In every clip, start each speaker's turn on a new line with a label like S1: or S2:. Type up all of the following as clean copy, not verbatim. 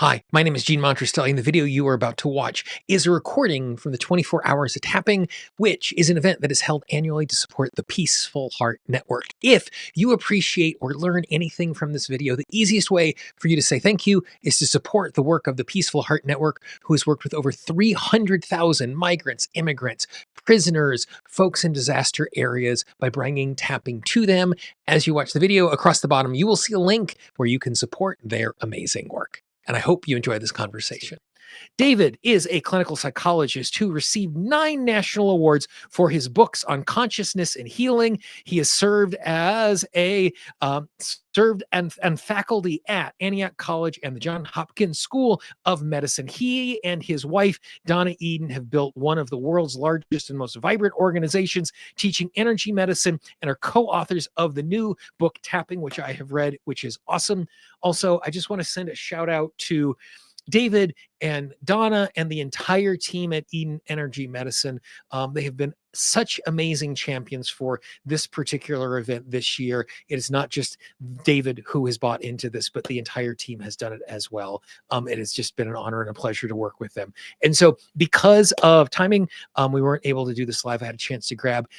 S1: Hi, my name is Gene Monterastelli, and the video you are about to watch is a recording from the 24 Hours of Tapping, which is an event that is held annually to support the Peaceful Heart Network. If you appreciate or learn anything from this video, the easiest way for you to say thank you is to support the work of the Peaceful Heart Network, who has worked with over 300,000 migrants, immigrants, prisoners, folks in disaster areas by bringing tapping to them. As you watch the video, across the bottom, you will see a link where you can support their amazing work. And I hope you enjoy this conversation. David is a clinical psychologist who received 9 national awards for his books on consciousness and healing. He has served as and faculty at Antioch College and the Hopkins School of Medicine. He and his wife, Donna Eden, have built one of the world's largest and most vibrant organizations teaching energy medicine and are co-authors of the new book, Tapping, which I have read, which is awesome. Also, I just want to send a shout out to David and Donna and the entire team at Eden Energy Medicine. They have been such amazing champions for this particular event this year. It is not just David who has bought into this, but the entire team has done it as well. It has just been an honor and a pleasure to work with them. And so because of timing, we weren't able to do this live. I had a chance to grab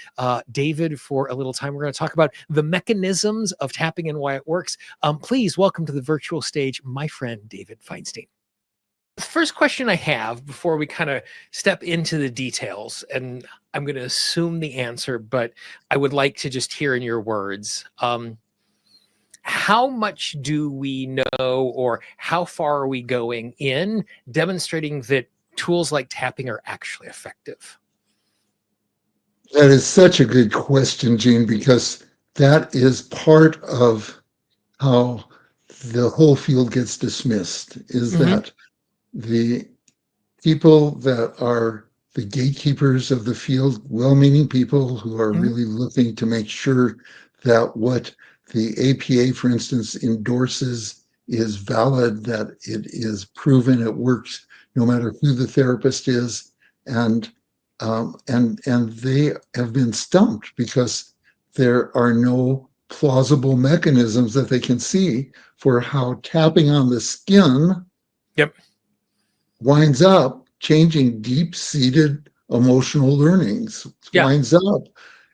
S1: David for a little time. We're going to talk about the mechanisms of tapping and why it works. Please welcome to the virtual stage, my friend, David Feinstein. The first question I have before we kind of step into the details, and I'm going to assume the answer, but I would like to just hear in your words, how much do we know, or how far are we going in demonstrating that tools like tapping are actually effective?
S2: That is such a good question, Gene, because that is part of how the whole field gets dismissed, is that the people that are the gatekeepers of the field, well-meaning people who are really looking to make sure that what the APA, for instance, endorses is valid, that it is proven it works no matter who the therapist is, and they have been stumped because there are no plausible mechanisms that they can see for how tapping on the skin winds up changing deep-seated emotional learnings, winds up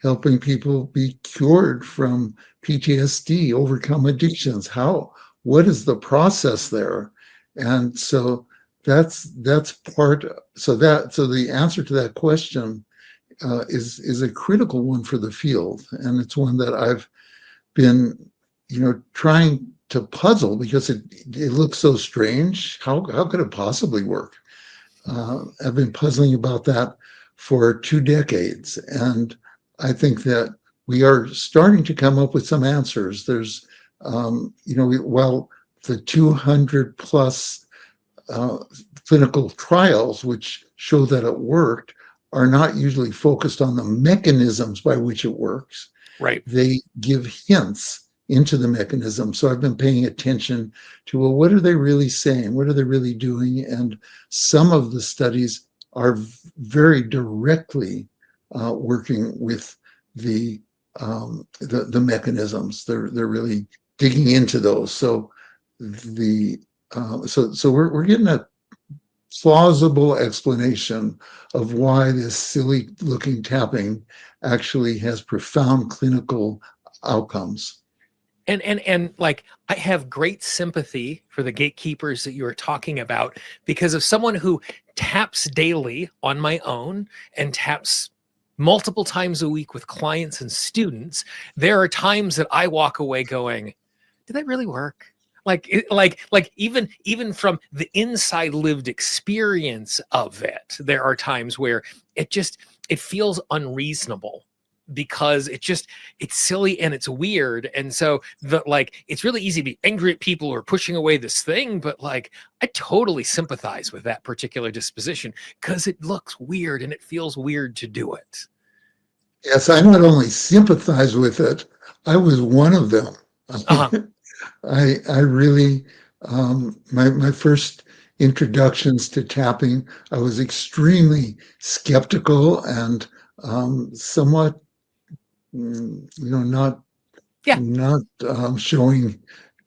S2: helping people be cured from PTSD, overcome addictions. What is the process there? And so that's part. So the answer to that question is a critical one for the field, and it's one that I've been, trying to puzzle because it looks so strange. How could it possibly work? I've been puzzling about that for 2 decades, and I think that we are starting to come up with some answers. There's, while the 200 plus clinical trials which show that it worked are not usually focused on the mechanisms by which it works.
S1: Right.
S2: They give hints into the mechanism. So I've been paying attention to, well, what are they really saying? What are they really doing? And some of the studies are very directly working with the mechanisms. They're really digging into those. So we're getting a plausible explanation of why this silly looking tapping actually has profound clinical outcomes.
S1: And like, I have great sympathy for the gatekeepers that you are talking about, because of someone who taps daily on my own and taps multiple times a week with clients and students. There are times that I walk away going, did that really work? Even from the inside lived experience of it, there are times where it feels unreasonable, because it's silly and it's weird. And so it's really easy to be angry at people who are pushing away this thing, but I totally sympathize with that particular disposition, because it looks weird and it feels weird to do it.
S2: Yes, I not only sympathize with it, I was one of them. I really, my first introductions to tapping, I was extremely skeptical and somewhat, not showing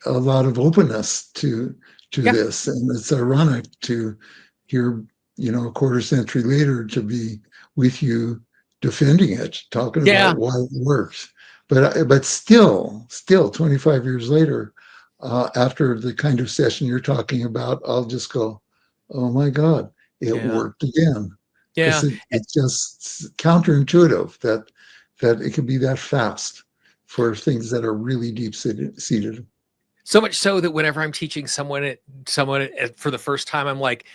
S2: a lot of openness to to
S1: Yeah.
S2: this. And it's ironic to hear, a quarter century later to be with you defending it, talking
S1: Yeah.
S2: about why it works. But still 25 years later, after the kind of session you're talking about, I'll just go, oh my God, it
S1: Yeah.
S2: worked again.
S1: Yeah.
S2: Because it's just counterintuitive that it can be that fast for things that are really deep seated.
S1: So much so that whenever I'm teaching someone for the first time, I'm like,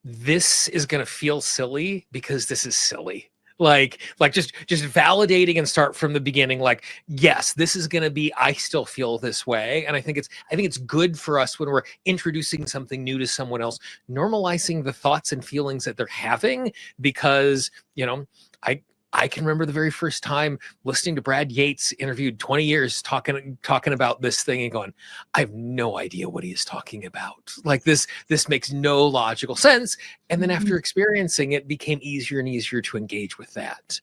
S1: this is going to feel silly because this is silly. Like just validating and start from the beginning. Like, yes, this is going to be, I still feel this way. And I think it's good for us when we're introducing something new to someone else, normalizing the thoughts and feelings that they're having, because, I can remember the very first time listening to Brad Yates interviewed 20 years talking about this thing and going, I have no idea what he is talking about. Like this makes no logical sense. And then after experiencing it, became easier and easier to engage with that.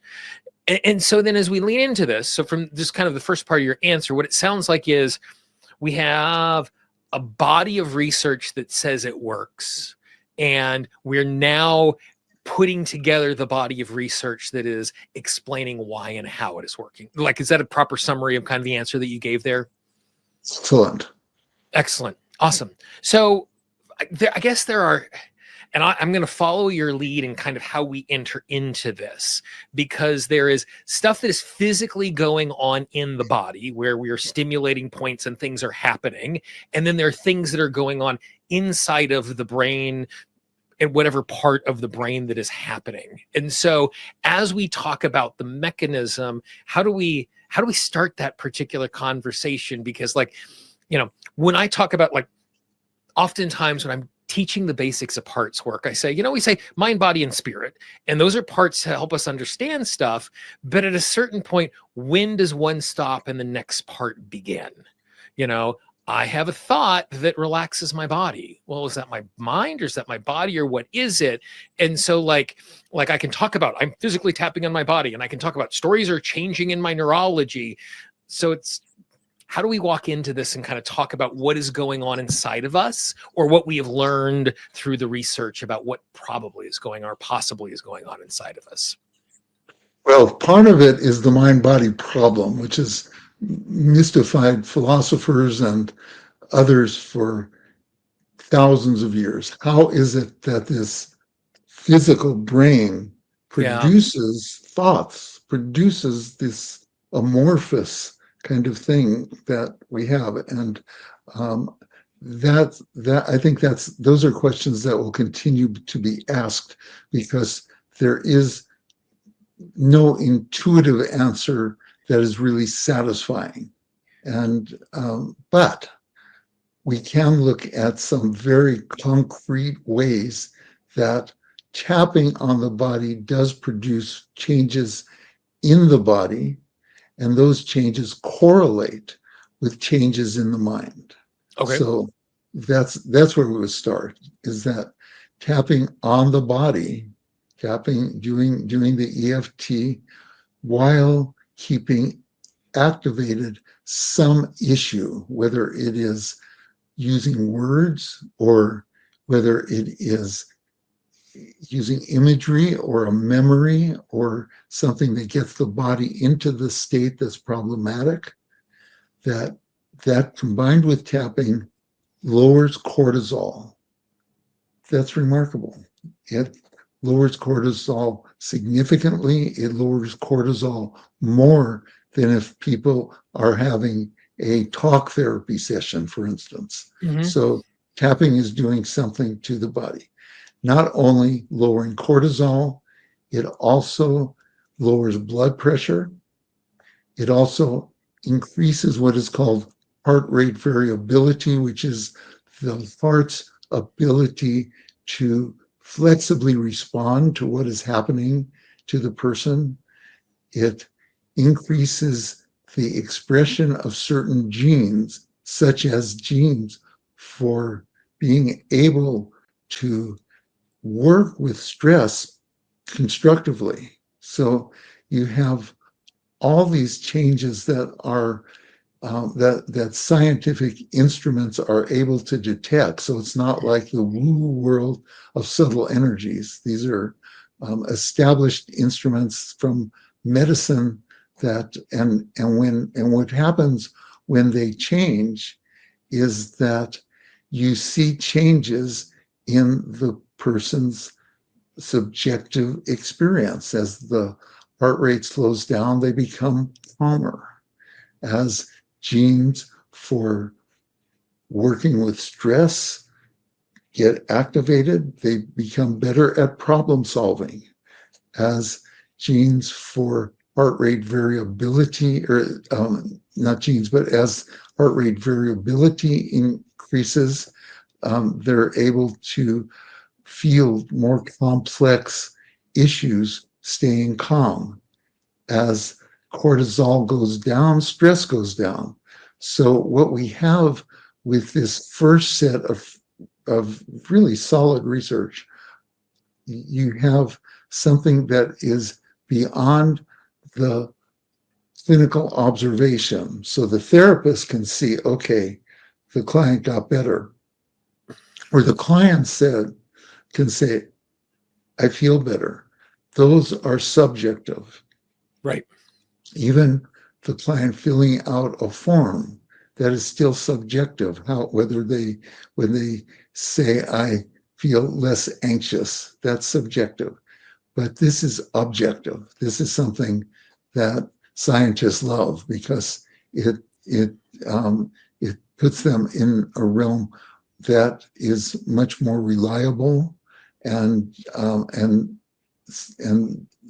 S1: And so then as we lean into this, so from just kind of the first part of your answer, what it sounds like is we have a body of research that says it works. And we're now putting together the body of research that is explaining why and how it is working. Like, is that a proper summary of kind of the answer that you gave there?
S2: Excellent.
S1: Excellent. Awesome. So I guess there are, and I'm going to follow your lead in kind of how we enter into this, because there is stuff that is physically going on in the body where we are stimulating points and things are happening. And then there are things that are going on inside of the brain, and whatever part of the brain that is happening. And so as we talk about the mechanism, how do we start that particular conversation? Because when I talk about, like, oftentimes when I'm teaching the basics of parts work, I say, we say mind, body, and spirit. And those are parts to help us understand stuff. But at a certain point, when does one stop and the next part begin? I have a thought that relaxes my body. Well, is that my mind or is that my body, or what is it? And so like I can talk about, I'm physically tapping on my body, and I can talk about stories are changing in my neurology. So it's, how do we walk into this and kind of talk about what is going on inside of us, or what we have learned through the research about what probably is going on or possibly is going on inside of us?
S2: Well, part of it is the mind-body problem, which has mystified philosophers and others for thousands of years. How is it that this physical brain
S1: Yeah.
S2: produces thoughts, produces this amorphous kind of thing that we have? And that I think those are questions that will continue to be asked, because there is no intuitive answer that is really satisfying. And but we can look at some very concrete ways that tapping on the body does produce changes in the body, and those changes correlate with changes in the mind.
S1: Okay.
S2: So that's where we would start, is that tapping on the body, doing the EFT while keeping activated some issue, whether it is using words or whether it is using imagery or a memory or something that gets the body into the state that's problematic, that combined with tapping lowers cortisol. That's remarkable. It lowers cortisol significantly. It lowers cortisol more than if people are having a talk therapy session, for instance.
S1: Mm-hmm.
S2: So tapping is doing something to the body. Not only lowering cortisol, it also lowers blood pressure. It also increases what is called heart rate variability, which is the heart's ability to flexibly respond to what is happening to the person. It increases the expression of certain genes, such as genes for being able to work with stress constructively. So you have all these changes that are that scientific instruments are able to detect. So it's not like the woo world of subtle energies. These are established instruments from medicine and what happens when they change is that you see changes in the person's subjective experience. As the heart rate slows down, they become calmer. As genes for working with stress get activated, they become better at problem solving. As genes for heart rate variability, or not genes, but as heart rate variability increases, they're able to feel more complex issues staying calm. As cortisol goes down, stress goes down. So what we have with this first set of really solid research, you have something that is beyond the clinical observation. So the therapist can see, okay, the client got better. Or the client can say, I feel better. Those are subjective.
S1: Right.
S2: Even the client filling out a form, that is still subjective. When they say I feel less anxious, that's subjective. But this is objective. This is something that scientists love because it it puts them in a realm that is much more reliable, and and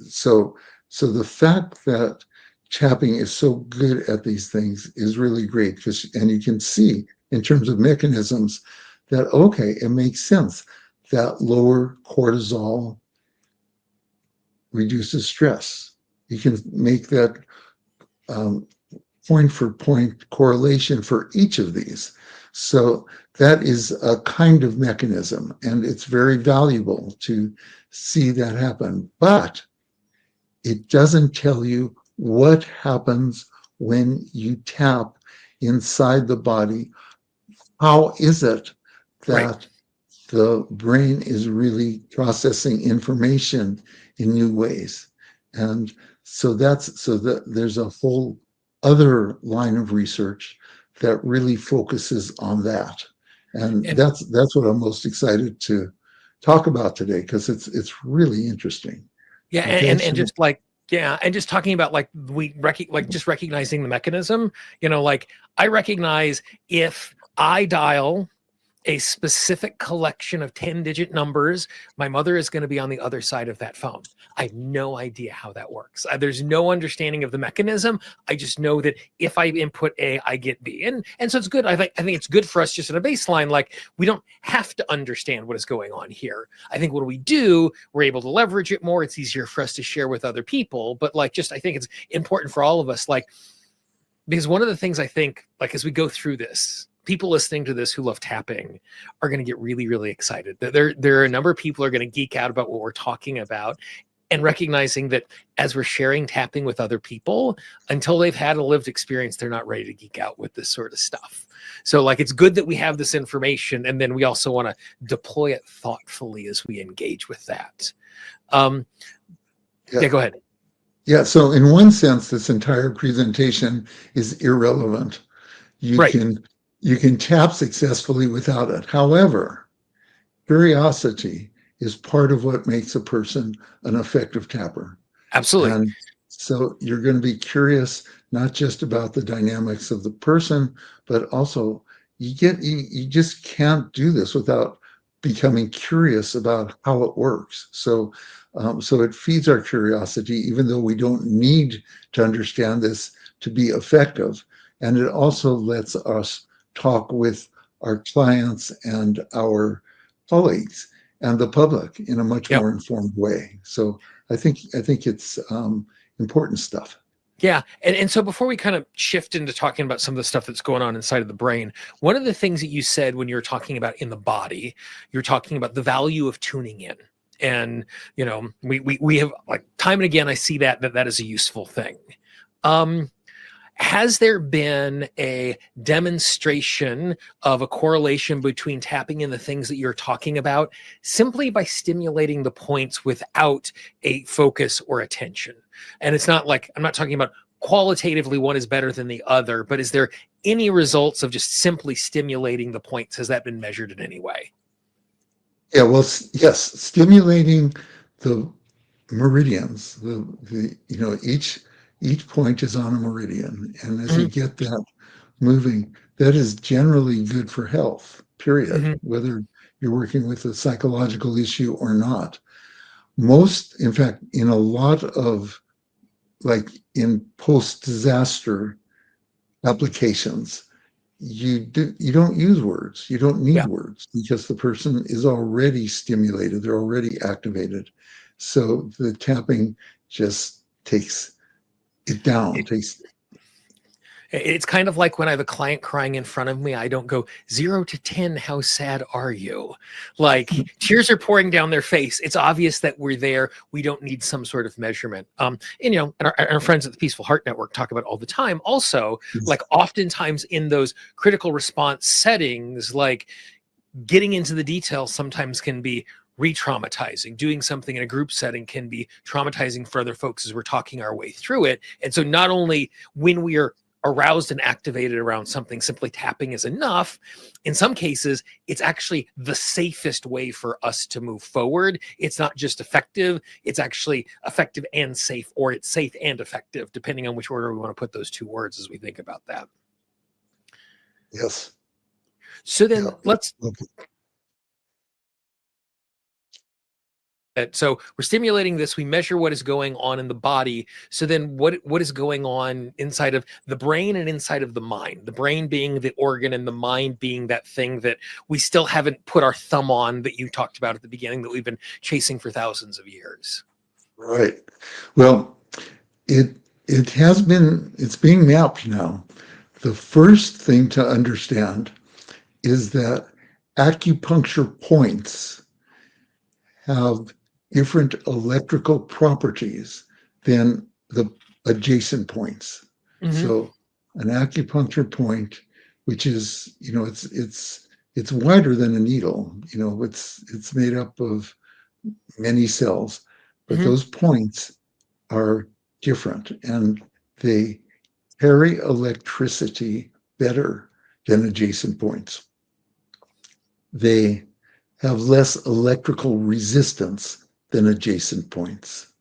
S2: so the fact that tapping is so good at these things is really great, and you can see in terms of mechanisms that, okay, it makes sense that lower cortisol reduces stress. You can make that point for point correlation for each of these. So that is a kind of mechanism, and it's very valuable to see that happen. But it doesn't tell you what happens when you tap inside the body. How is it that
S1: Right.
S2: the brain is really processing information in new ways? And so there's a whole other line of research that really focuses on that. And
S1: And
S2: that's what I'm most excited to talk about today, because it's really interesting.
S1: yeah,
S2: Okay.
S1: and
S2: So
S1: just like yeah, and just talking about like like just recognizing the mechanism, like I recognize if I dial a specific collection of 10-digit numbers, my mother is going to be on the other side of that phone. I have no idea how that works. There's no understanding of the mechanism. I just know that if I input A, I get B. And so it's good. I think it's good for us just at a baseline. Like, we don't have to understand what is going on here. I think when we do, we're able to leverage it more. It's easier for us to share with other people. But like, just I think it's important for all of us, like, because one of the things I think, like, as we go through this, people listening to this who love tapping are going to get really, really excited. There are a number of people who are going to geek out about what we're talking about, and recognizing that as we're sharing tapping with other people, until they've had a lived experience, they're not ready to geek out with this sort of stuff. So like, it's good that we have this information, and then we also want to deploy it thoughtfully as we engage with that. Yeah, go ahead.
S2: yeah, so in one sense, this entire presentation is irrelevant. You
S1: Right.
S2: can you can tap successfully without it. However, curiosity is part of what makes a person an effective tapper.
S1: Absolutely.
S2: And so you're going to be curious not just about the dynamics of the person, but also you just can't do this without becoming curious about how it works. So it feeds our curiosity, even though we don't need to understand this to be effective. And it also lets us talk with our clients and our colleagues and the public in a much
S1: Yep.
S2: more informed way. So I think it's important stuff.
S1: Yeah. And so before we kind of shift into talking about some of the stuff that's going on inside of the brain, one of the things that you said when you were talking about in the body, you're talking about the value of tuning in. And, we have, like, time and again, I see that is a useful thing. Has there been a demonstration of a correlation between tapping and the things that you're talking about simply by stimulating the points without a focus or attention? And it's not like, I'm not talking about qualitatively one is better than the other, but is there any results of just simply stimulating the points? Has that been measured in any way?
S2: Yeah, well, yes, stimulating the meridians, each point is on a meridian, and as you
S1: Mhm,
S2: get that moving, that is generally good for health, period,
S1: mhm,
S2: whether you're working with a psychological issue or not. In fact, in a lot of, like, in post-disaster applications, you don't use words. You don't need
S1: yeah.
S2: words because the person is already stimulated. They're already activated. So the tapping just takes it down. Takes
S1: It's kind of like when I have a client crying in front of me, I don't go 0 to 10, how sad are you? Like tears are pouring down their face. It's obvious that we're there. We don't need some sort of measurement. And our friends at the Peaceful Heart Network talk about all the time. Also, like oftentimes in those critical response settings, like getting into the details sometimes can be re-traumatizing. Doing something in a group setting can be traumatizing for other folks as we're talking our way through it. And so not only when we are aroused and activated around something, simply tapping is enough. In some cases, it's actually the safest way for us to move forward. It's not just effective, it's actually effective and safe, or it's safe and effective, depending on which order we want to put those two words as we think about that.
S2: Yes.
S1: So
S2: Yeah.
S1: then let's
S2: Okay.
S1: So we're stimulating this, we measure what is going on in the body. So then what is going on inside of the brain and inside of the mind? The brain being the organ and the mind being that thing that we still haven't put our thumb on, that you talked about at the beginning, that we've been chasing for thousands of years.
S2: Right. Well, it it's being mapped now. The first thing to understand is that acupuncture points have different electrical properties than the adjacent points.
S1: Mm-hmm.
S2: So an acupuncture point, which is, it's wider than a needle, it's made up of many cells, but
S1: Mm-hmm.
S2: those points are different and they carry electricity better than adjacent points. They have less electrical resistance than adjacent points.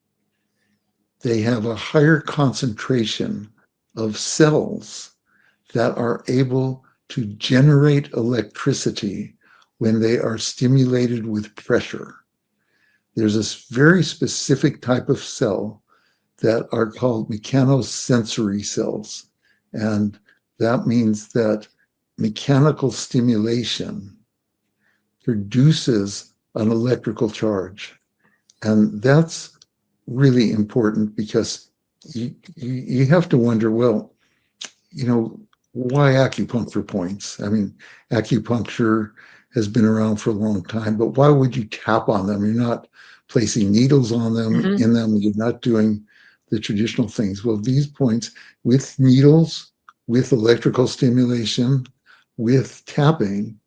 S2: They have a higher concentration of cells that are able to generate electricity when they are stimulated with pressure. There's this very specific type of cell that are called mechanosensory cells. And that means that mechanical stimulation produces an electrical charge. And that's really important because you have to wonder, well, why acupuncture points? I mean, acupuncture has been around for a long time, but why would you tap on them? You're not placing needles on them,
S1: Mm-hmm.
S2: in them, you're not doing the traditional things. Well, these points with needles, with electrical stimulation, with tapping,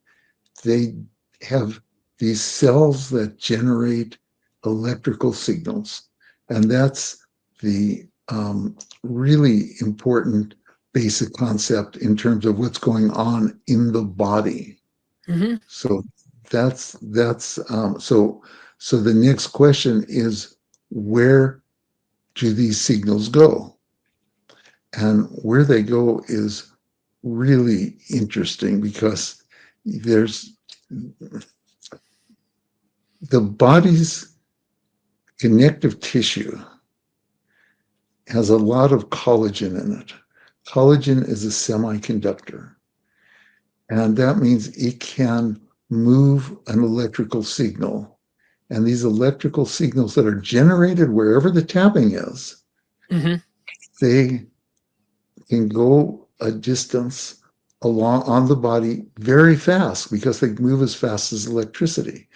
S2: they have these cells that generate electrical signals. And that's the really important basic concept in terms of what's going on in the body.
S1: Mm-hmm.
S2: So so the next question is, where do these signals go? And where they go is really interesting because there's the body's connective tissue has a lot of collagen in it. Collagen is a semiconductor, and that means it can move an electrical signal. And these electrical signals that are generated wherever the tapping is,
S1: Mm-hmm.
S2: they can go a distance along on the body very fast because they move as fast as electricity.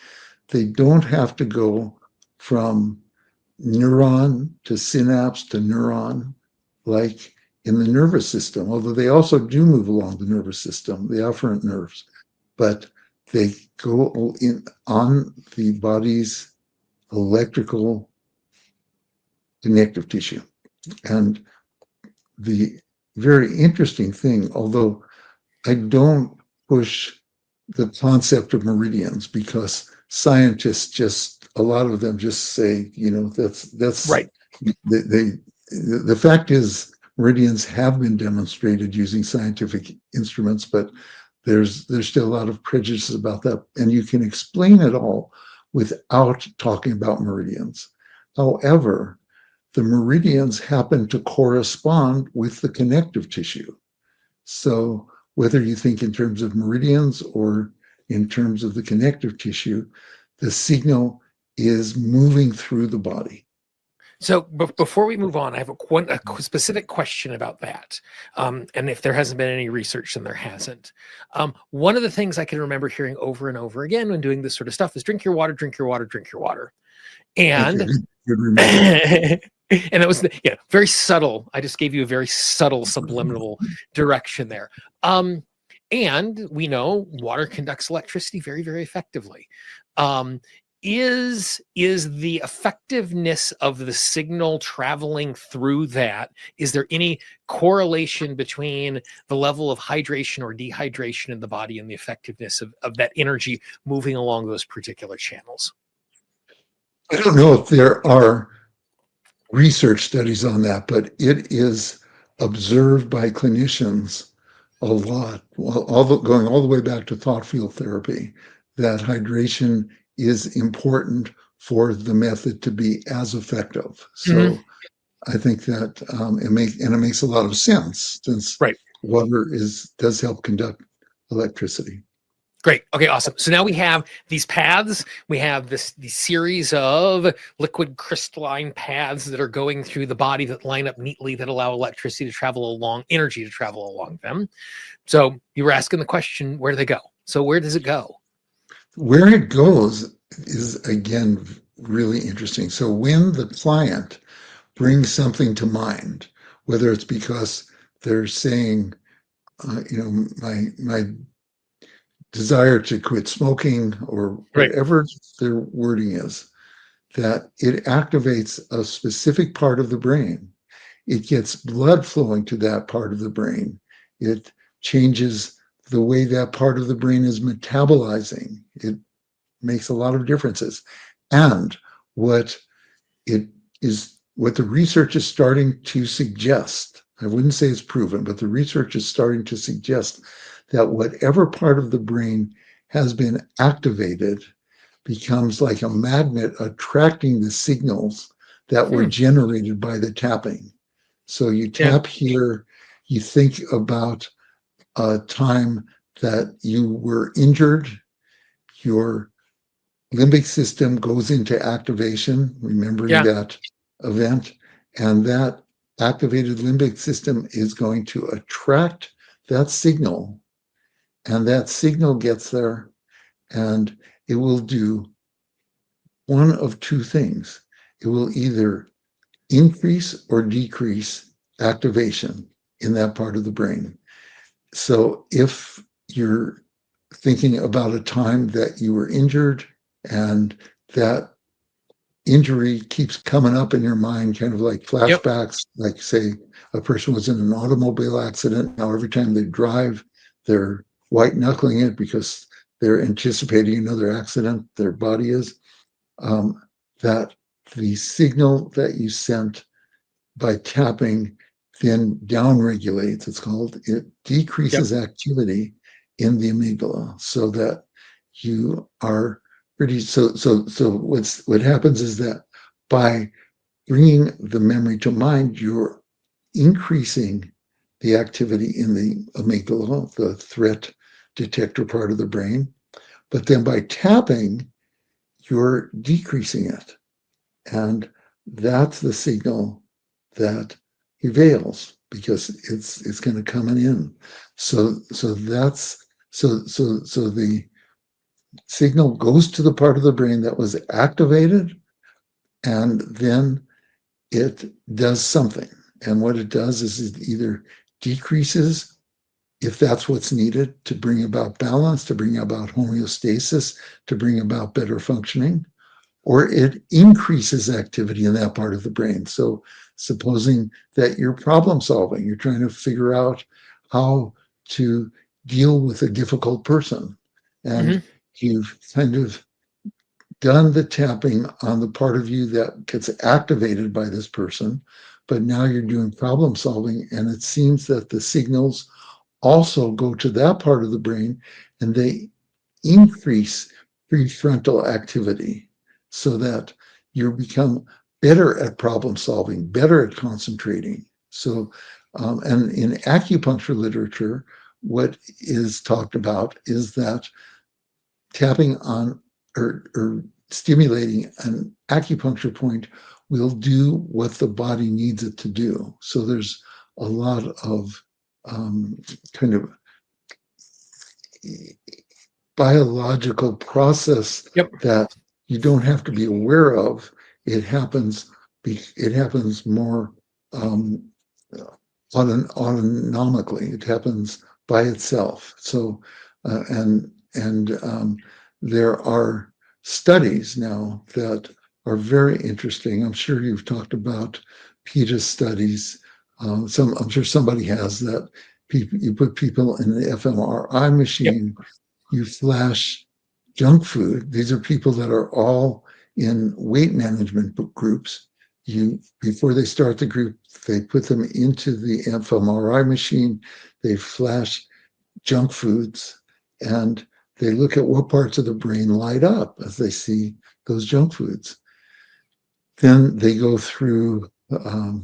S2: They don't have to go from neuron to synapse to neuron like in the nervous system, although they also do move along the nervous system, the afferent nerves, but they go in on the body's electrical connective tissue. And the very interesting thing, although I don't push the concept of meridians, because scientists just, a lot of them just say, that's
S1: Right.
S2: The fact is meridians have been demonstrated using scientific instruments, but there's still a lot of prejudices about that, and you can explain it all without talking about meridians. However, the meridians happen to correspond with the connective tissue. So whether you think in terms of meridians or in terms of the connective tissue, the signal is moving through the body.
S1: So before we move on, I have a specific question about that. And if there hasn't been any research, then there hasn't. One of the things I can remember hearing over and over again when doing this sort of stuff is drink your water, drink your water, drink your water. And and it was very subtle. I just gave you a very subtle subliminal direction there. And we know water conducts electricity very, very effectively. Is the effectiveness of the signal traveling through that, is there any correlation between the level of hydration or dehydration in the body and the effectiveness of that energy moving along those particular channels?
S2: I don't know if there are research studies on that, but it is observed by clinicians a lot, going all the way back to thought field therapy, that hydration is important for the method to be as effective. So I think that it makes a lot of sense, since water does help conduct electricity.
S1: Great. Okay, awesome. So now we have these paths. We have these series of liquid crystalline paths that are going through the body that line up neatly, that allow electricity to travel along, energy to travel along them. So you were asking the question, where do they go? So where does it go?
S2: Where it goes is, again, really interesting. So when the client brings something to mind, whether it's because they're saying, my desire to quit smoking, or whatever their wording is, that it activates a specific part of the brain. It gets blood flowing to that part of the brain. It changes the way that part of the brain is metabolizing. It makes a lot of differences. And what the research is starting to suggest, I wouldn't say it's proven, but the research is starting to suggest that whatever part of the brain has been activated becomes like a magnet, attracting the signals that were generated by the tapping. So you tap here, you think about a time that you were injured, your limbic system goes into activation, remembering that event, and that activated limbic system is going to attract that signal, and that signal gets there, and it will do one of two things. It will either increase or decrease activation in that part of the brain. So if you're thinking about a time that you were injured, and that injury keeps coming up in your mind, kind of like flashbacks, like say a person was in an automobile accident. Now every time they drive, they're white knuckling it because they're anticipating another accident, their body is, that the signal that you sent by tapping then downregulates, it's called, it decreases activity in the amygdala, so that you are pretty, so what happens is that by bringing the memory to mind, you're increasing the activity in the amygdala, the threat detector part of the brain. But then by tapping, you're decreasing it. And that's the signal that prevails, because it's going to come in. So the signal goes to the part of the brain that was activated, and then it does something. And what it does is it either decreases, if that's what's needed to bring about balance, to bring about homeostasis, to bring about better functioning, or it increases activity in that part of the brain. So supposing that you're problem solving, you're trying to figure out how to deal with a difficult person, and you've kind of done the tapping on the part of you that gets activated by this person, but now you're doing problem solving, and it seems that the signals also go to that part of the brain and they increase prefrontal activity so that you become better at problem solving, better at concentrating. So, and in acupuncture literature, what is talked about is that tapping on or stimulating an acupuncture point will do what the body needs it to do. So there's a lot of kind of biological process
S1: Yep.
S2: that you don't have to be aware of. It happens. It happens more autonomically. It happens by itself. So, and there are studies now that are very interesting. I'm sure you've talked about PETA studies. I'm sure somebody has that. You put people in the fMRI
S1: Yep.
S2: machine, you flash junk food. These are people that are all in weight management groups. Before they start the group, they put them into the fMRI machine, they flash junk foods, and they look at what parts of the brain light up as they see those junk foods. Then they go through, I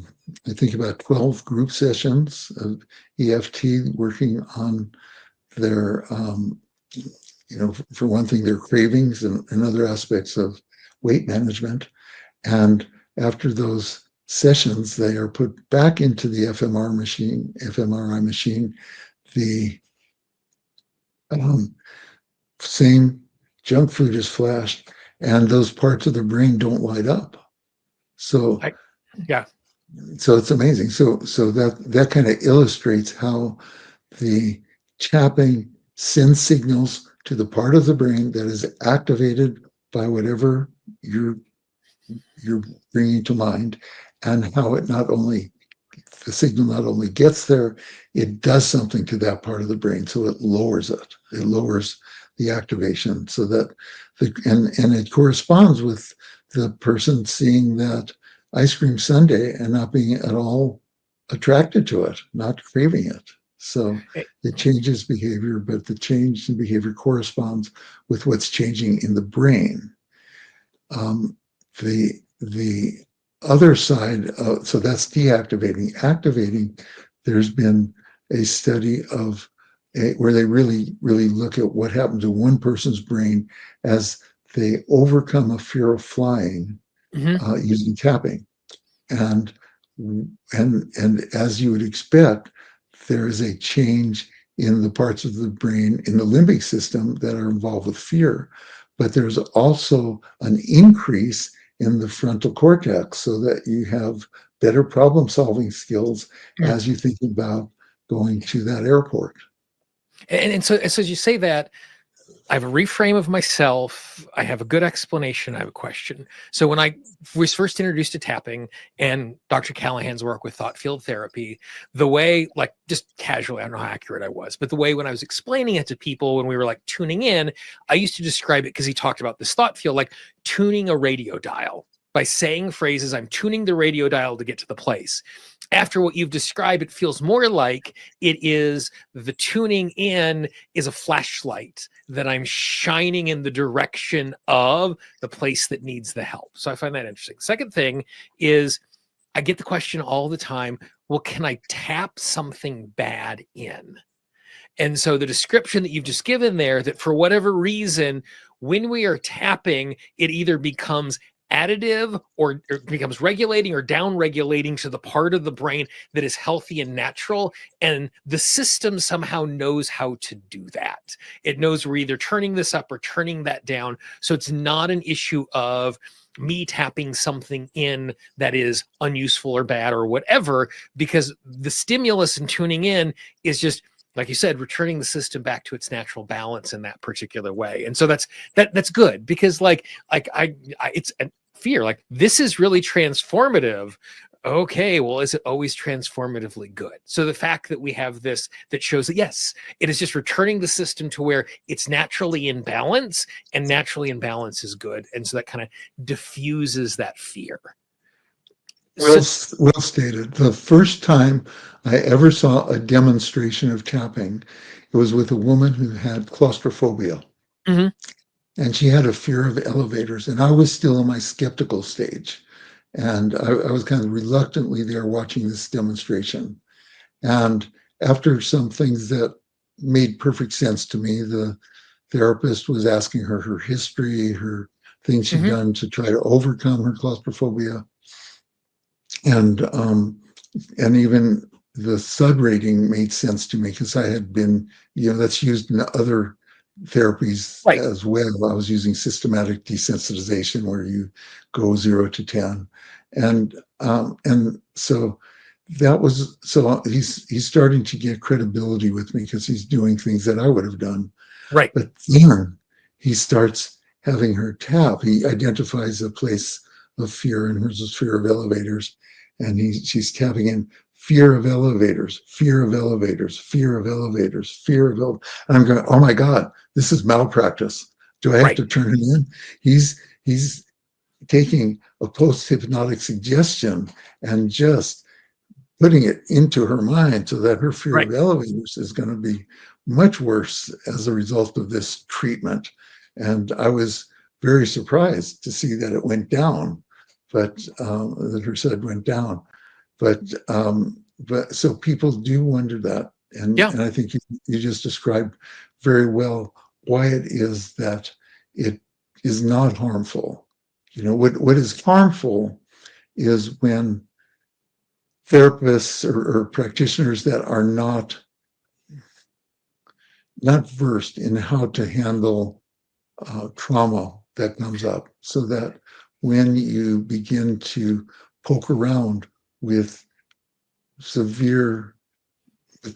S2: think, about 12 group sessions of EFT working on their, for one thing, their cravings and other aspects of weight management. And after those sessions, they are put back into the fMRI machine. The same junk food is flashed, and those parts of the brain don't light up. So,
S1: yeah.
S2: So it's amazing. So that kind of illustrates how the tapping sends signals to the part of the brain that is activated by whatever you're bringing to mind, and how the signal not only gets there, it does something to that part of the brain. So it lowers it. It lowers the activation so that and it corresponds with the person seeing that ice cream sundae and not being at all attracted to it, not craving it. So it changes behavior, but the change in behavior corresponds with what's changing in the brain. The other side, so that's deactivating. Activating, there's been a study of where they really look at what happens in one person's brain as they overcome a fear of flying using tapping. And as you would expect, there is a change in the parts of the brain in the limbic system that are involved with fear. But there's also an increase in the frontal cortex so that you have better problem solving skills as you think about going to that airport.
S1: And so as you say that, I have a reframe of myself. I have a good explanation. I have a question. So when I was first introduced to tapping and Dr. Callahan's work with thought field therapy, the way, like just casually, I don't know how accurate I was, but the way when I was explaining it to people when we were like tuning in, I used to describe it because he talked about this thought field, like tuning a radio dial. By saying phrases, I'm tuning the radio dial to get to the place. After what you've described, it feels more like it is the tuning in is a flashlight that I'm shining in the direction of the place that needs the help. So I find that interesting. Second thing is I get the question all the time, well, can I tap something bad in? And so the description that you've just given there, that for whatever reason, when we are tapping, it either becomes additive or becomes regulating or down regulating to the part of the brain that is healthy and natural, and the system somehow knows how to do that. It knows we're either turning this up or turning that down. So it's not an issue of me tapping something in that is unuseful or bad or whatever, because the stimulus and tuning in is just, like you said, returning the system back to its natural balance in that particular way. And so that's good, because like I it's a fear, like, this is really transformative. Okay, well, is it always transformatively good? So the fact that we have this that shows that, yes, it is just returning the system to where it's naturally in balance, and naturally in balance is good. And so that kind of diffuses that fear.
S2: Well stated. The first time I ever saw a demonstration of tapping, it was with a woman who had claustrophobia.
S1: Mm-hmm.
S2: And she had a fear of elevators. And I was still in my skeptical stage. And I was kind of reluctantly there watching this demonstration. And after some things that made perfect sense to me, the therapist was asking her her history, her things she'd done to try to overcome her claustrophobia. And even the SUD rating made sense to me, because I had been, that's used in other therapies as well. I was using systematic desensitization, where you go 0 to 10, and so that was, so he's starting to get credibility with me, because he's doing things that I would have done.
S1: Right.
S2: But then he starts having her tap. He identifies a place of fear, and hers is fear of elevators. And she's tapping in fear of elevators, fear of elevators, fear of elevators, fear of elevators. And I'm going, oh my God, this is malpractice. Do I have to turn him in? He's taking a post-hypnotic suggestion and just putting it into her mind, so that her fear of elevators is going to be much worse as a result of this treatment. And I was very surprised to see that it went down, but that her SUD went down. But so people do wonder that. And I think you just described very well why it is that it is not harmful. What is harmful is when therapists or practitioners that are not versed in how to handle trauma that comes up, so that when you begin to poke around with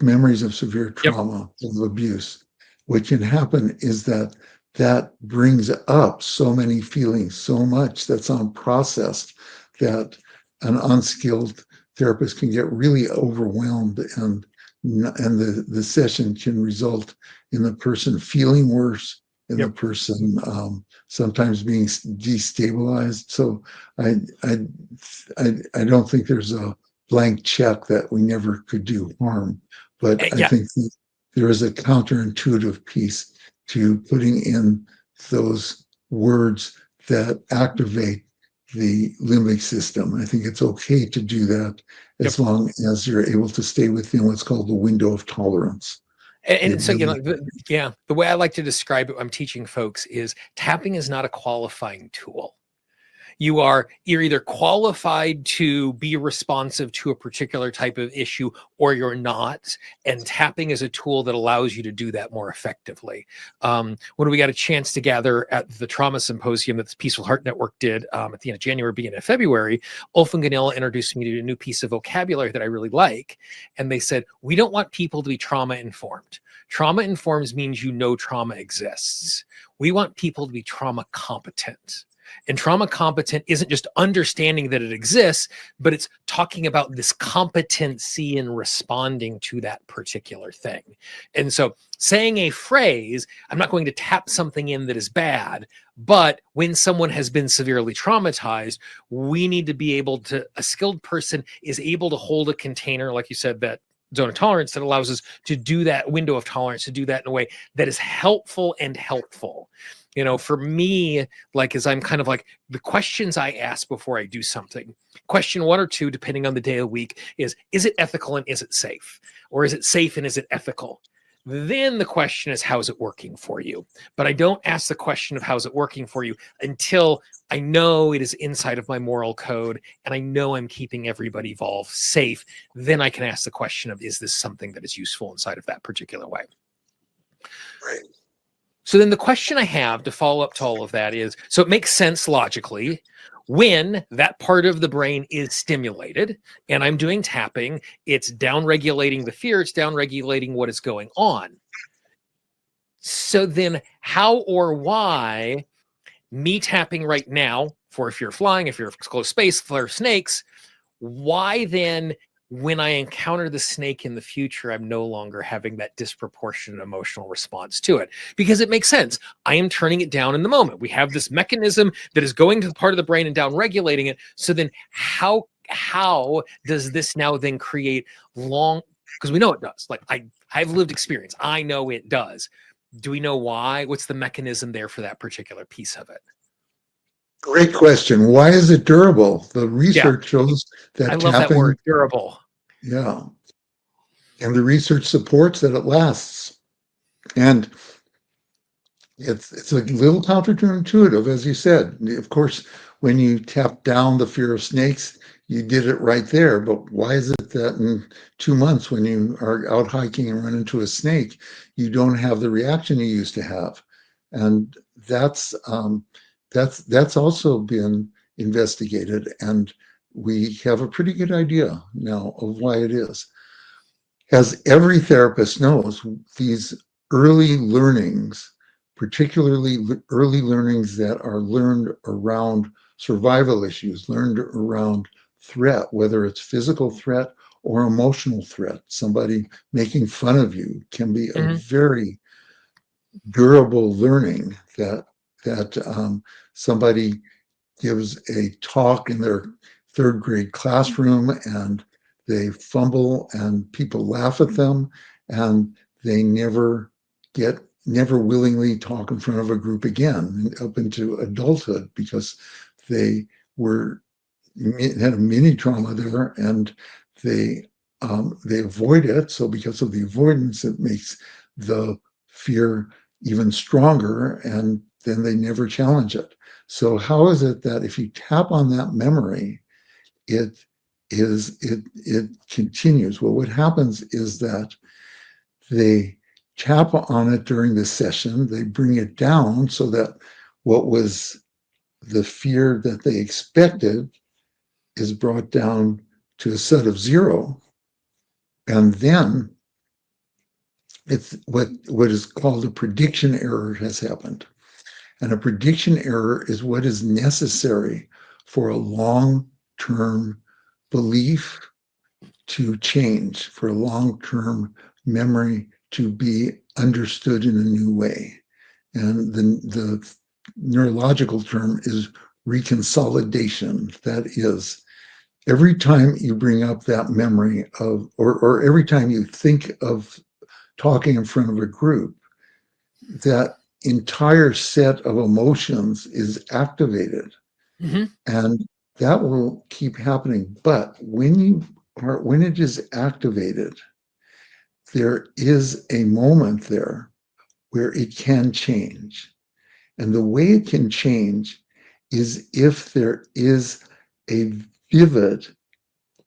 S2: memories of severe trauma, of abuse, what can happen is that brings up so many feelings, so much that's unprocessed, that an unskilled therapist can get really overwhelmed, and the session can result in the person feeling worse, and the person sometimes being destabilized. So I don't think there's a blank check that we never could do harm, but I think that there is a counterintuitive piece to putting in those words that activate the limbic system. I think it's okay to do that, as long as you're able to stay within what's called the window of tolerance.
S1: And so, the way I like to describe it when I'm teaching folks is, tapping is not a qualifying tool. You're either qualified to be responsive to a particular type of issue, or you're not. And tapping is a tool that allows you to do that more effectively. When we got a chance to gather at the trauma symposium that the Peaceful Heart Network did at the end of January, beginning of February, Ulf and Gunilla introduced me to a new piece of vocabulary that I really like. And they said, we don't want people to be trauma informed. Trauma informed means trauma exists. We want people to be trauma competent. And trauma competent isn't just understanding that it exists, but it's talking about this competency in responding to that particular thing. And so saying a phrase, I'm not going to tap something in that is bad, but when someone has been severely traumatized, we need to be able to, a skilled person is able to hold a container, like you said, that zone of tolerance that allows us to do that window of tolerance, to do that in a way that is helpful and helpful. For me, as I'm kind of like, the questions I ask before I do something, question 1 or 2, depending on the day of the week, is it ethical and is it safe? Or is it safe and is it ethical? Then the question is, how is it working for you? But I don't ask the question of how is it working for you until I know it is inside of my moral code, and I know I'm keeping everybody involved safe. Then I can ask the question of, is this something that is useful inside of that particular way?
S2: Right.
S1: So then the question I have to follow up to all of that is, so it makes sense logically when that part of the brain is stimulated and I'm doing tapping, it's down regulating the fear, it's down regulating what is going on. So then how or why me tapping right now for if you're flying, if you're close space, for snakes, why then when I encounter the snake in the future, I'm no longer having that disproportionate emotional response to it? Because it makes sense. I am turning it down in the moment. We have this mechanism that is going to the part of the brain and down regulating it. So then how does this now then create long, because we know it does. Like I've lived experience. I know it does. Do we know why? What's the mechanism there for that particular piece of it?
S2: Great question. Why is it durable? The research shows
S1: I
S2: that
S1: love that
S2: tapping,
S1: word, durable.
S2: yeah, and the research supports that it lasts. And it's a little counterintuitive, as you said. Of course, when you tap down the fear of snakes, you did it right there. But why is it that in 2 months, when you are out hiking and run into a snake, you don't have the reaction you used to have? And that's also been investigated, and we have a pretty good idea now of why it is. As every therapist knows, these early learnings, particularly early learnings that are learned around survival issues, learned around threat, whether it's physical threat or emotional threat, somebody making fun of you can be a very durable learning that somebody gives a talk in their third grade classroom and they fumble and people laugh at them and they never willingly talk in front of a group again up into adulthood because they were had a mini trauma there and they avoid it. So because of the avoidance, it makes the fear even stronger and then they never challenge it. So how is it that if you tap on that memory, it continues? Well, what happens is that they tap on it during the session, they bring it down so that what was the fear that they expected is brought down to a set of 0. And then it's what is called a prediction error has happened. And a prediction error is what is necessary for a long-term belief to change, for a long-term memory to be understood in a new way. And the neurological term is reconsolidation. That is, every time you bring up that memory of, or every time you think of talking in front of a group, that entire set of emotions is activated. And that will keep happening. But when it is activated, there is a moment there where it can change. And the way it can change is if there is a vivid,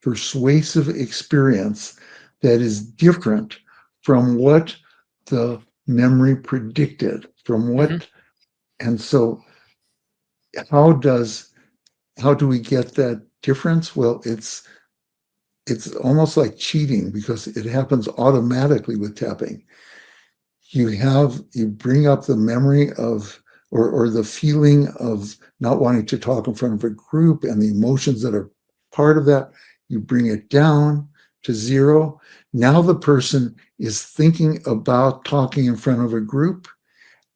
S2: persuasive experience that is different from what the memory predicted, from what, and so how do we get that difference? Well, it's almost like cheating because it happens automatically with tapping. You bring up the memory of or the feeling of not wanting to talk in front of a group and the emotions that are part of that, you bring it down to 0. Now the person is thinking about talking in front of a group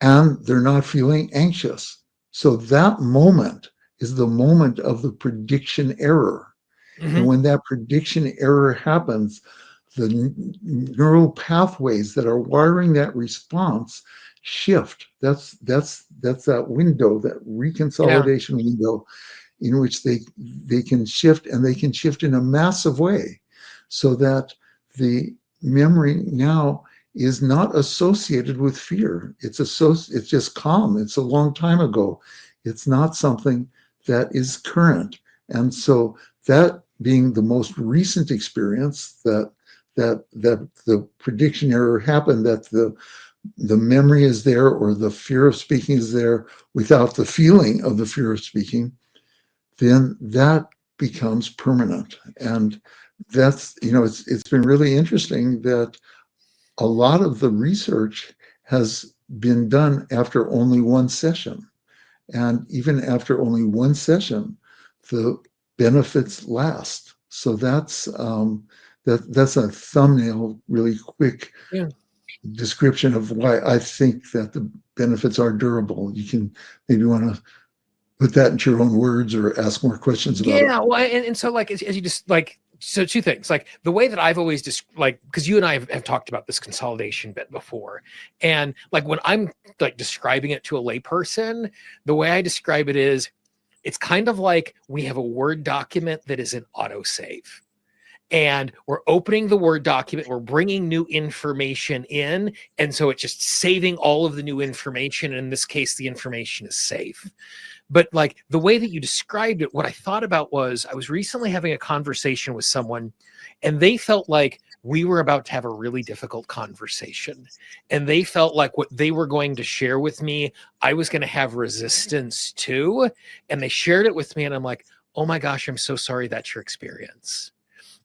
S2: and they're not feeling anxious. So that moment is the moment of the prediction error. And when that prediction error happens, the neural pathways that are wiring that response shift. That's that window, that reconsolidation window in which they can shift, and they can shift in a massive way so that the memory now is not associated with fear. It's just calm. It's a long time ago. It's not something that is current. And so that being the most recent experience that the prediction error happened, that the the memory is there or the fear of speaking is there without the feeling of the fear of speaking, then that becomes permanent. And that's, it's been really interesting that a lot of the research has been done after only one session. And even after only one session, the benefits last. So that's that's a thumbnail, really quick description of why I think that the benefits are durable. You can maybe want to put that into your own words or ask more questions about it.
S1: Yeah, well, and so like as you just like, so two things, like the way that I've always just like, because you and I have talked about this consolidation bit before, and like when I'm like describing it to a layperson, the way I describe it is, it's kind of like we have a Word document that is an autosave. And we're opening the Word document, we're bringing new information in. And so it's just saving all of the new information. In this case, the information is safe. But like the way that you described it, what I thought about was I was recently having a conversation with someone and they felt like we were about to have a really difficult conversation. And they felt like what they were going to share with me, I was going to have resistance to. And they shared it with me. And I'm like, oh my gosh, I'm so sorry that's your experience.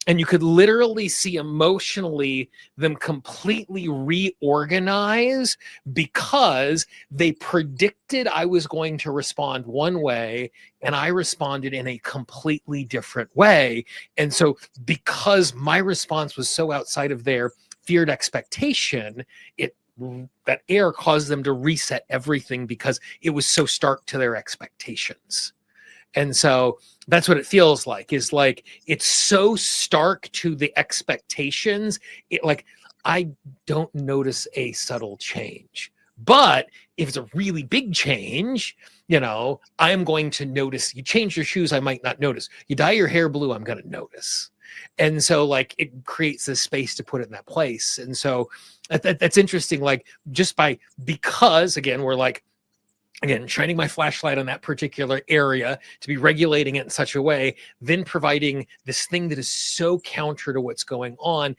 S1: And you could literally see emotionally them completely reorganize because they predicted I was going to respond one way and I responded in a completely different way. And so because my response was so outside of their feared expectation, that air caused them to reset everything because it was so stark to their expectations. And so that's what it feels like, is like it's so stark to the expectations. It like I don't notice a subtle change. But if it's a really big change, I'm going to notice. You change your shoes, I might not notice. You dye your hair blue, I'm going to notice. And so like it creates this space to put it in that place. And so that's interesting. Like because again, we're like, again, shining my flashlight on that particular area to be regulating it in such a way, then providing this thing that is so counter to what's going on.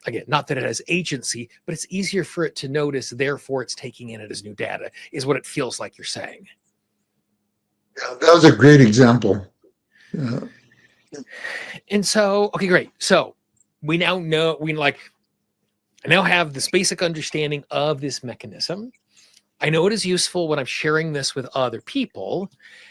S1: Again, not that it has agency, but it's easier for it to notice. Therefore, it's taking in it as new data, is what it feels like you're saying.
S2: Yeah, that was a great example. Yeah.
S1: And so, okay, great. So we now know, I now have this basic understanding of this mechanism. I know it is useful when I'm sharing this with other people.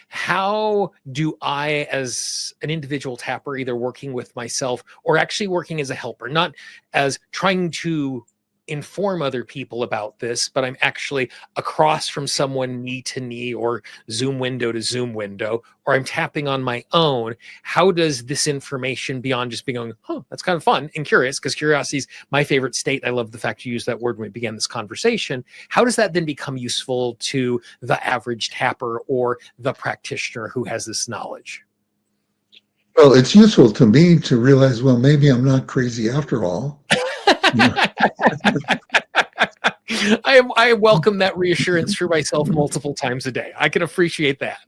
S1: How do I, as an individual tapper, either working with myself or actually working as a helper, not as trying to inform other people about this, but I'm actually across from someone knee to knee or Zoom window to Zoom window, or I'm tapping on my own. How does this information, beyond just being going, oh, that's kind of fun and curious, because curiosity is my favorite state. I love the fact you used that word when we began this conversation. How does that then become useful to the average tapper or the practitioner who has this knowledge?
S2: Well, it's useful to me to realize, well, maybe I'm not crazy after all.
S1: I welcome that reassurance for myself multiple times a day. I can appreciate that.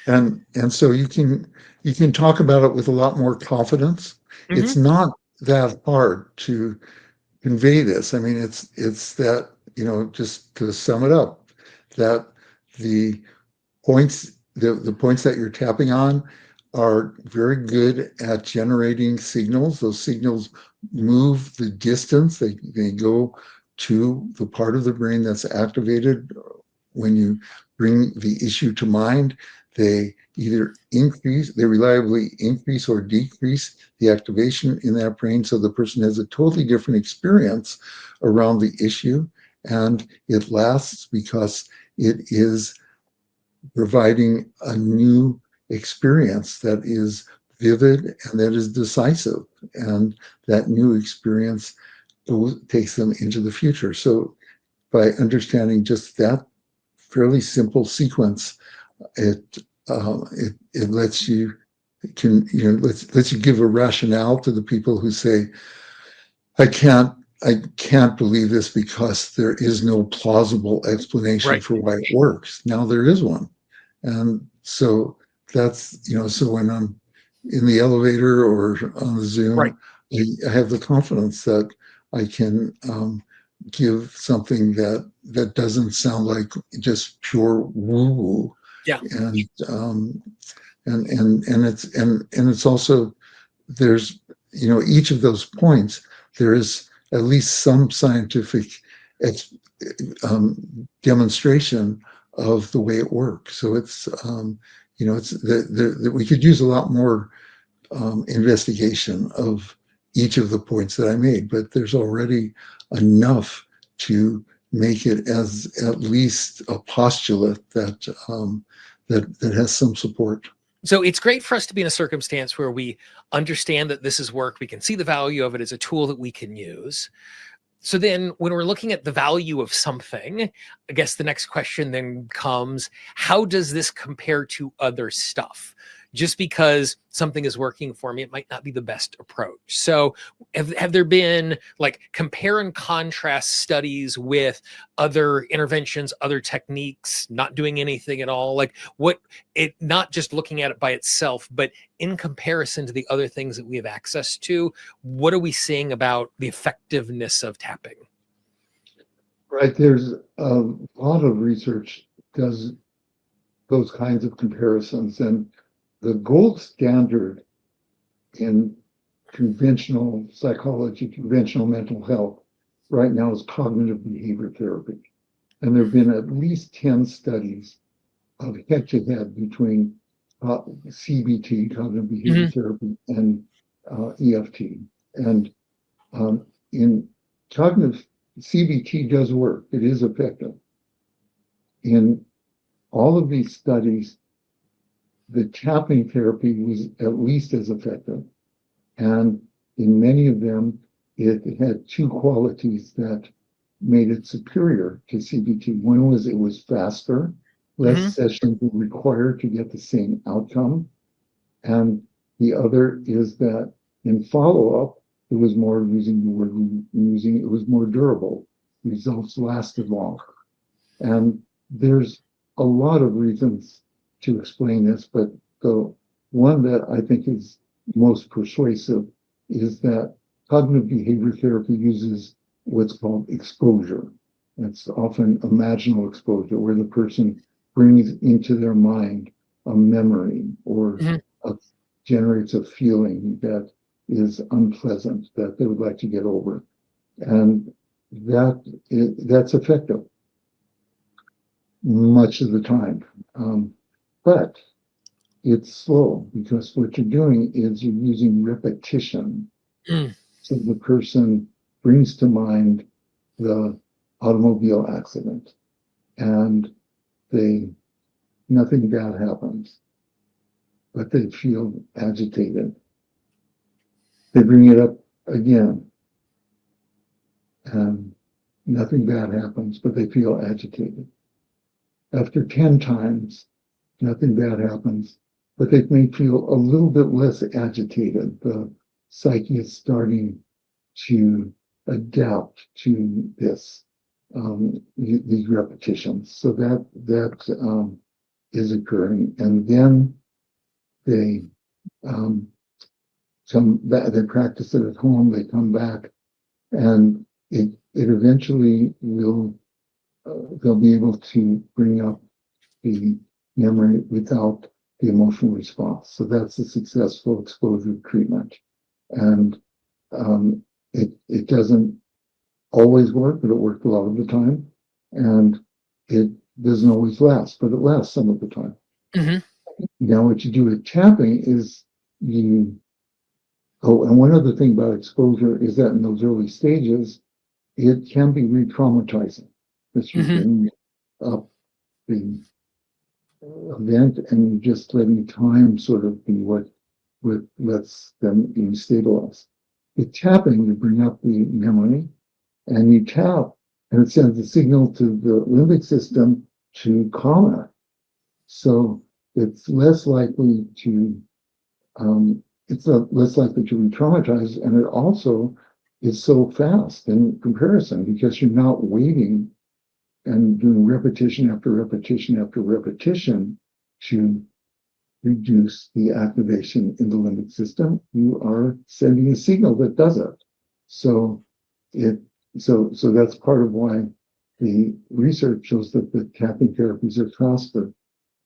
S2: And so you can talk about it with a lot more confidence. Mm-hmm. It's not that hard to convey this. I mean, it's that, just to sum it up, that the points that you're tapping on are very good at generating signals. Those signals move the distance. They go to the part of the brain that's activated when you bring the issue to mind. They either reliably increase or decrease the activation in that brain, so the person has a totally different experience around the issue, and it lasts because it is providing a new experience that is vivid and that is decisive, and that new experience takes them into the future. So by understanding just that fairly simple sequence, it lets you lets you give a rationale to the people who say, I can't believe this because there is no plausible explanation for why it works. Now there is one. And so that's, so when I'm in the elevator or on the Zoom, I have the confidence that I can give something that doesn't sound like just pure woo-woo.
S1: Yeah.
S2: And it's also, there's, each of those points, there is at least some scientific demonstration of the way it works. So it's it's we could use a lot more investigation of each of the points that I made, but there's already enough to make it as at least a postulate that has some support.
S1: So it's great for us to be in a circumstance where we understand that this is work. We can see the value of it as a tool that we can use. So then when we're looking at the value of something, I guess the next question then comes, how does this compare to other stuff? Just because something is working for me, it might not be the best approach. So have there been like compare and contrast studies with other interventions, other techniques, not doing anything at all? Like not just looking at it by itself, but in comparison to the other things that we have access to, what are we seeing about the effectiveness of tapping?
S2: Right. There's a lot of research does those kinds of comparisons. And the gold standard in conventional psychology, conventional mental health right now is cognitive behavior therapy. And there have been at least 10 studies of head-to-head between CBT, cognitive behavior therapy, and EFT. And in cognitive, CBT does work. It is effective. In all of these studies, the tapping therapy was at least as effective. And in many of them, it had two qualities that made it superior to CBT. One was it was faster, less sessions were required to get the same outcome. And the other is that in follow-up, it was more, using the word it was more durable. Results lasted longer. And there's a lot of reasons to explain this, but the one that I think is most persuasive is that cognitive behavior therapy uses what's called exposure. It's often imaginal exposure, where the person brings into their mind a memory or generates a feeling that is unpleasant that they would like to get over. And that's effective much of the time. But it's slow, because what you're doing is you're using repetition. So the person brings to mind the automobile accident and nothing bad happens, but they feel agitated. They bring it up again and nothing bad happens, but they feel agitated. After 10 times, nothing bad happens, but they may feel a little bit less agitated. The psyche is starting to adapt to these repetitions. So that is occurring. And then they they practice it at home, they come back, and it eventually they'll be able to bring up the memory without the emotional response. So that's a successful exposure treatment. And it doesn't always work, but it worked a lot of the time. And it doesn't always last, but it lasts some of the time. Now, what you do with tapping is and one other thing about exposure is that in those early stages, it can be re-traumatizing. Because you bring up the event and just letting time sort of be what lets them be stabilized. With tapping, you bring up the memory and you tap, and it sends a signal to the limbic system to calm it. So it's less likely to re-traumatize, and it also is so fast in comparison because you're not waiting and doing repetition after repetition after repetition to reduce the activation in the limbic system. You are sending a signal that does it. So it So that's part of why the research shows that the tapping therapies are faster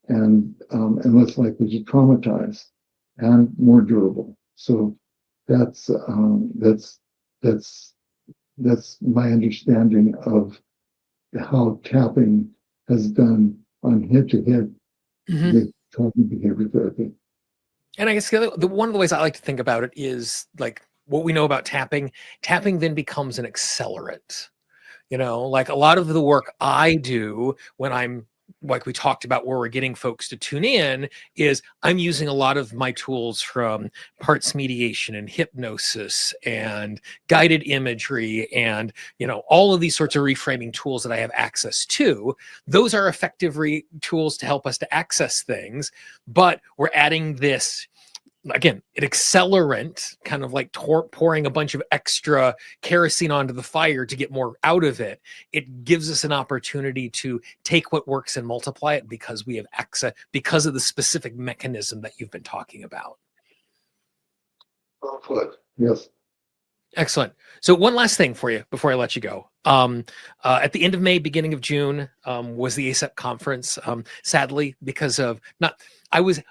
S2: and less likely to traumatize and more durable. So that's that's that's my understanding of how tapping has done on head-to-head with cognitive behavior therapy.
S1: And I guess one of the ways I like to think about it is like what we know about tapping. Tapping then becomes an accelerant. Like a lot of the work I do when I'm like we talked about where we're getting folks to tune in is I'm using a lot of my tools from parts mediation and hypnosis and guided imagery and all of these sorts of reframing tools that I have access to. Those are effective tools to help us to access things, but we're adding this again, an accelerant, kind of like pouring a bunch of extra kerosene onto the fire to get more out of it. It gives us an opportunity to take what works and multiply it because we have access, because of the specific mechanism that you've been talking about.
S2: Well put. Yes.
S1: Excellent. So one last thing for you before I let you go. At the end of May, beginning of June, was the ASEP conference. Sadly, because of I was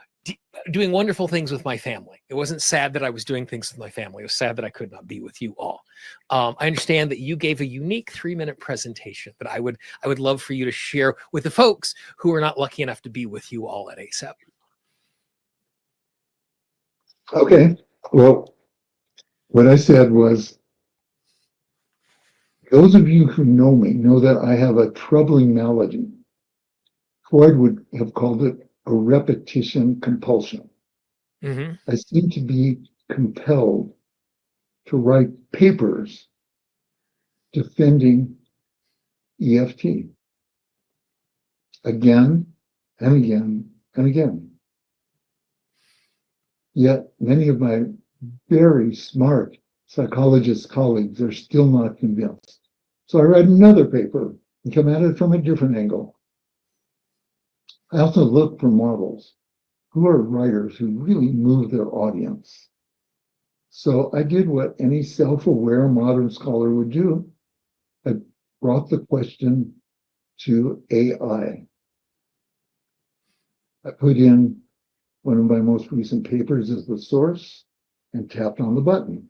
S1: doing wonderful things with my family. It wasn't sad that I was doing things with my family. It was sad that I could not be with you all. I understand that you gave a unique 3-minute presentation that I would love for you to share with the folks who are not lucky enough to be with you all at ASEP.
S2: Okay. Well, what I said was, those of you who know me know that I have a troubling malady. Freud would have called it a repetition compulsion.
S1: Mm-hmm.
S2: I seem to be compelled to write papers defending EFT again and again and again. Yet many of my very smart psychologist colleagues are still not convinced. So I write another paper and come at it from a different angle. I also look for models. Who are writers who really move their audience? So I did what any self-aware modern scholar would do. I brought the question to AI. I put in one of my most recent papers as the source and tapped on the button.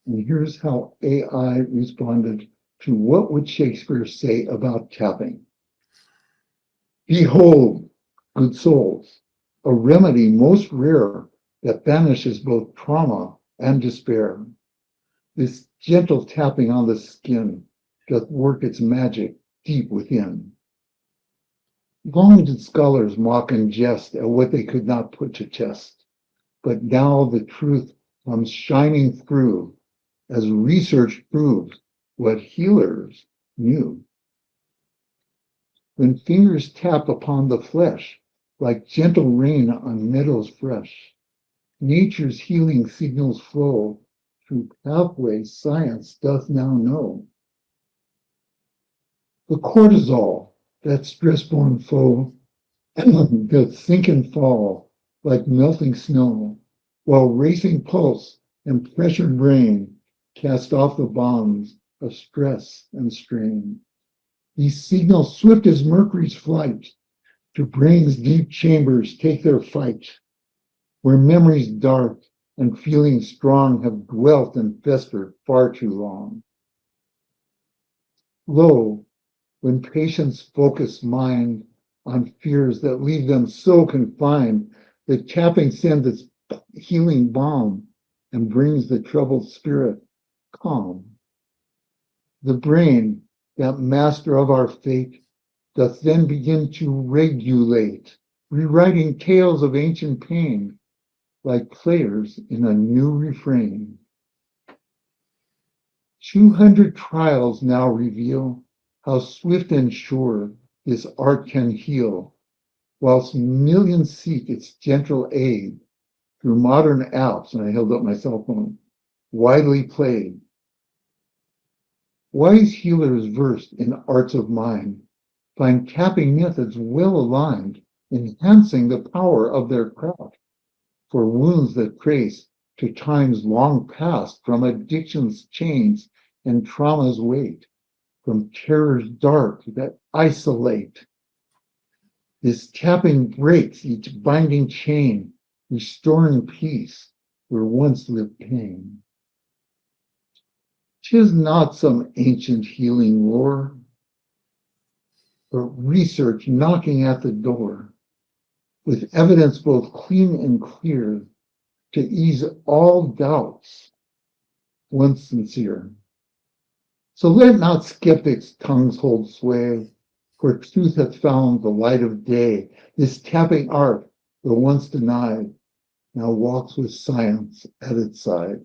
S2: And here's how AI responded to what would Shakespeare say about tapping. Behold, good souls, a remedy most rare that banishes both trauma and despair. This gentle tapping on the skin doth work its magic deep within. Long did scholars mock and jest at what they could not put to test, but now the truth comes shining through as research proves what healers knew. When fingers tap upon the flesh, like gentle rain on meadows fresh, nature's healing signals flow through pathways science doth now know. The cortisol, that stress-born foe, doth sink and fall like melting snow, while racing pulse and pressured brain cast off the bonds of stress and strain. These signals swift as Mercury's flight to brain's deep chambers take their fight, where memories dark and feelings strong have dwelt and festered far too long. Lo, when patients focus mind on fears that leave them so confined, that tapping sends its healing balm and brings the troubled spirit calm. The brain, that master of our fate, doth then begin to regulate, rewriting tales of ancient pain, like players in a new refrain. 200 trials now reveal how swift and sure this art can heal, whilst millions seek its gentle aid through modern apps, and I held up my cell phone, widely played. Wise healers versed in arts of mind find tapping methods well aligned, enhancing the power of their craft for wounds that trace to times long past from addiction's chains and trauma's weight, from terror's dark that isolate. This tapping breaks each binding chain, restoring peace where once lived pain. 'Tis not some ancient healing lore, but research knocking at the door, with evidence both clean and clear to ease all doubts, once sincere. So let not skeptics' tongues hold sway, for truth hath found the light of day. This tapping art, though once denied, now walks with science at its side.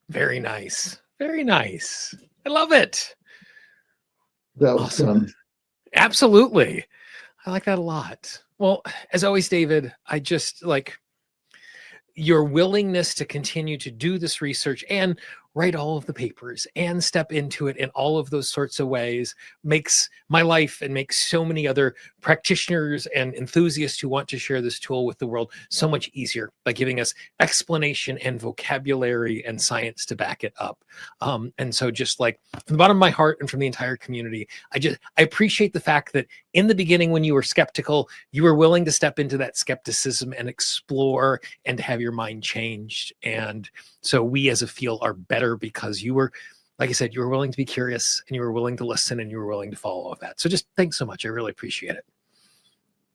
S1: Very nice. Very nice. I love it.
S2: That was
S1: Awesome.
S2: fun.
S1: Absolutely. I like that a lot. Well, as always, David, I just like your willingness to continue to do this research and write all of the papers and step into it in all of those sorts of ways makes my life and makes so many other practitioners and enthusiasts who want to share this tool with the world so much easier by giving us explanation and vocabulary and science to back it up. And so just like from the bottom of my heart and from the entire community, I appreciate the fact that in the beginning, when you were skeptical, you were willing to step into that skepticism and explore and have your mind changed. And so we as a field are better because you were, like I said, you were willing to be curious and you were willing to listen and you were willing to follow all of that. So just thanks so much. I really appreciate it.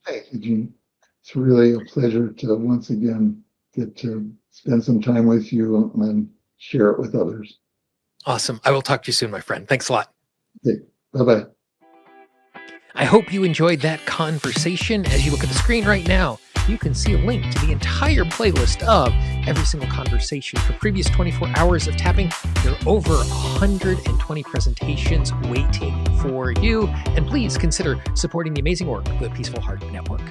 S2: Thank you, Gene. It's really a pleasure to once again get to spend some time with you and share it with others.
S1: Awesome. I will talk to you soon, my friend. Thanks a lot.
S2: Okay, bye-bye.
S1: I hope you enjoyed that conversation. As you look at the screen right now, you can see a link to the entire playlist of every single conversation for previous 24 hours of tapping. There are over 120 presentations waiting for you. And please consider supporting the amazing work of the Peaceful Heart Network.